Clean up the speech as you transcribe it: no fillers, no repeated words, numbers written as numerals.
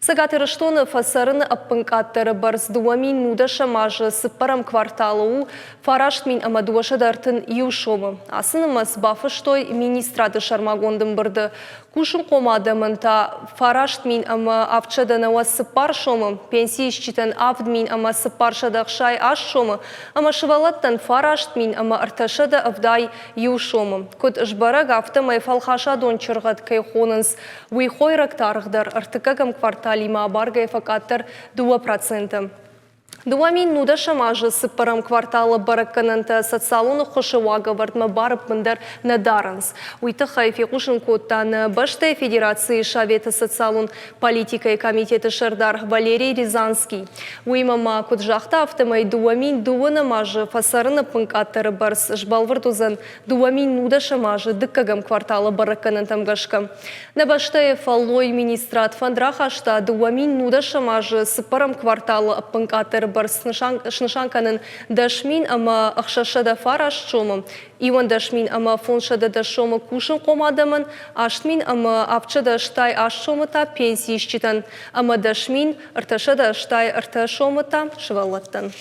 Сагатырыштоны фасарын аппынкаттары барс дуамин нуда шамажы сыппарам кварталу фарашт мин амадуаша дартын иушомы. Асынымыз бафыштой министрады шармагондым бұрды. Кушын қомадымынта фарашт мин ама авчаданауа сыппар шомы, пенсия ищитен авд мин ама сыппар шадақшай аш шомы, ама шывалаттан фарашт мин ама арташада авдай иушомы. Код жбараг автомай фалхаша дончырғат кайхонынс уйхойрак тарғдар артыкагам квартал Лима барга факатор 2%. Дуамин нуда шамажы сыппарам кварталы бараккананта социалуны хошевага вартма барып мындар надаранс. Уйты хайфи кушын коттан баштай федерации шавета социалун политикай комитеты шардар Валерий Рязанский. Уймама куджахта автомай дуамин дуана мажы фасарыны пынкаттары барс жбалвыртузан дуамин нуда шамажы дыккагам кварталы баракканантам гашка. На баштай фаллой министрат фандрахашта дуамин нуда шамажы сыппарам кварталы пынкаттары шнышанканын дашмин ама ахшашада фараш шомым, иван дашмин ама фоншада дашомы кушын комадамын, аштмин ама апчада штай аш шомыта пенсии ищитан, ама дашмин арташада штай арта шомыта шывалаттан.